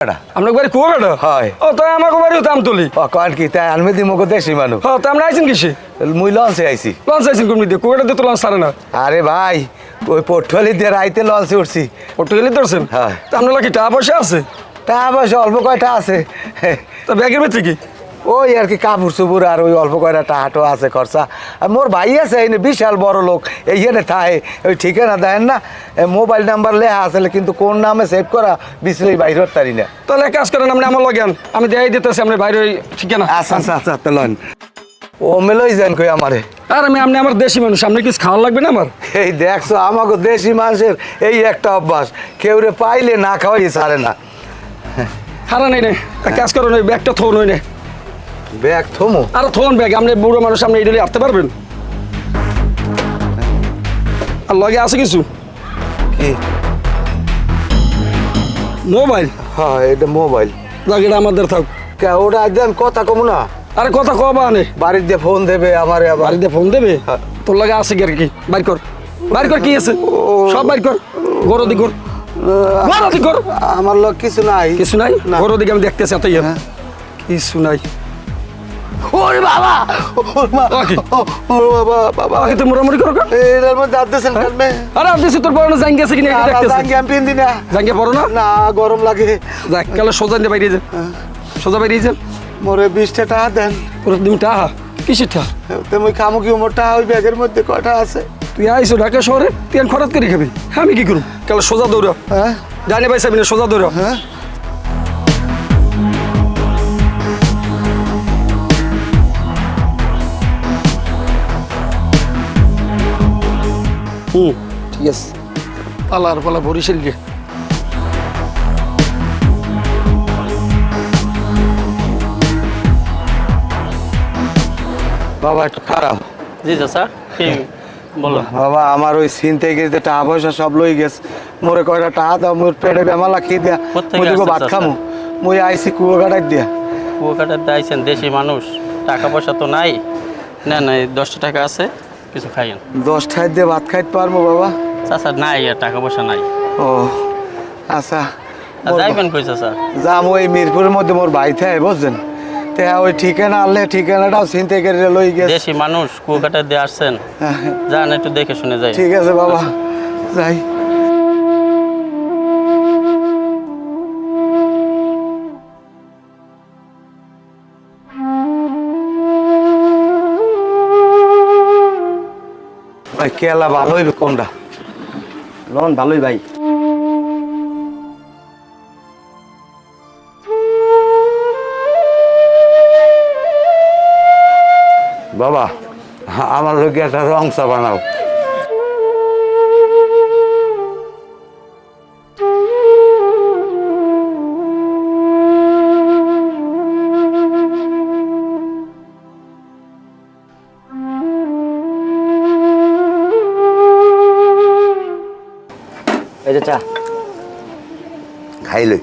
আপনার বাড়ি কুয়াকাটা হয় ও তো আমাকে বাড়িও তামতলি কন কি তাই আনমে দি মগো দেশি মানুষ হ্যাঁ তো আমরা আইছেন কিসে মুই লঞ্চে আইছি লঞ্চ আইছেন কোন দিয়ে কুয়াকাটাতে তো লঞ্চ ছাড়ে না আরে ভাই ওই পটুয়ালি দিয়ে রাইতে লঞ্চে উঠছি পর্তুগালি ধরছেন হ্যাঁ। তা আপনার কি টাকা পয়সা আছে তা অবশ্য অল্প কয়টা আছে তা ব্যাগের ভিতরে কি ওই আর কি কাপড় চুপুর আর ওই অল্প কয়টা টাহাটো আছে খরচা আর মোর ভাই আছে এই বিশাল বড় লোক এইখানে থাকে ওই ঠিকানা দেন না মোবাইল নাম্বার লেখা আছে কিন্তু কোন নামে সেভ করা বিচলেই বাইর হতে পারি না তাহলে এক কাজ করেন আপনি আমার লগেন আমি দেখাই দিতেছি আপনি বাইরে ওই ঠিকানা আচ্ছা আচ্ছা আচ্ছা তাহলে ও মেলই যান কই আমারে আর আপনি আমার দেশি মানুষ আপনি কিছু খাওয়া লাগবে না আমার এই দেখছো আমাকে দেশি মানুষের এই একটা অভ্যাস কেউ রে পাইলে না খাওয়াই ছাড়ে না হারা নেই নে এক কাজ করেন ওই ব্যাগটা থোন ওই নে ব্যাগ থমো আর থোন ব্যাগ আপনি বুড়ো মানুষ আপনি এই ডেলি আসতে পারবেন আর লগে আছে কিছু কি মোবাইল হ্যাঁ এটা মোবাইল লাগে এটা আমাদের থাক ওটা একদম কথা কম না আরে কথা কবা আনে বাড়ির দিয়ে ফোন দেবে আমারে আবার বাড়িতে ফোন দেবে তোর লাগে আছে কি আর কি বাইর কর বাইর কর কি আছে সব বাইর কর গরো দি কর গরো দি কর আমার লোক কিছু নাই কিছু নাই না। গরো দিকে আমি দেখতেছি এতই কিছু নাই ওরে বাবা কি? ওরে বাবা বাবা আগে তো মোরামুরি করো কেন? এর মধ্যে আদেছেন কালমে আরে আপনি তোর বড় জাঙ্গি আছে কিনা এটা দেখতেছি জাঙ্গি আমি পিন দিনা জাঙ্গি পড়ো না না গরম লাগে যাক কালে সোজা দিয়ে বাইরে যান সোজা বাইরে যান মোরে 20 টাকা দেন পুরো দিন টাহা কিসের টাহা তুমি খামু কি মোটা ওই ব্যাগের মধ্যে কয়টা আছে তুই আইসো ঢাকা শহরে তুই আর খরচ করে খাবি আমি কি করব কালে সোজা দৌড়া হ্যাঁ জানি ভাই সাবিনা সোজা দৌড়া হ্যাঁ ঠিক আছে পালার পালা বরিশাল গিয়ে বাবা একটু খারাপ জি স্যার কি বলুন বাবা আমার ওই সিন থেকে যে টাকা পয়সা সব লই গেছে মোরে কয়টা টাকা দাও মোর পেটে বেমালা খেয়ে দিয়া কোত্থেকে মুই তোকে আসছে ভাত চাচা? খামু মুই আইছি কুয়াকাটার দিয়া কুয়াকাটাতে আইছেন দেশি মানুষ টাকা পয়সা তো নাই না না 10 টাকা আছে কিছু খাইয়েন 10 টাকা দিয়ে ভাত খাইতে পারবো বাবা চাচা নাই আর টাকা পয়সা নাই ও আচ্ছা আর যাইবেন কইছে স্যার যাম ওই মিরপুরের মধ্যে মোর ভাই থাকে বুঝছেন তে ওই ঠিকানা আনলে ঠিকানাটাও চিনতে করে লই গেছে দেশি মানুষ কুয়াকাটা দিয়ে আসছেন যান একটু দেখে শুনে যাই ঠিক আছে বাবা যাই ভাই কেলা ভালো হইবে কোনটা লন ভালোই ভাই বাবা আমার লোকে একটা রং চা বানাও এই যে চা খাইলই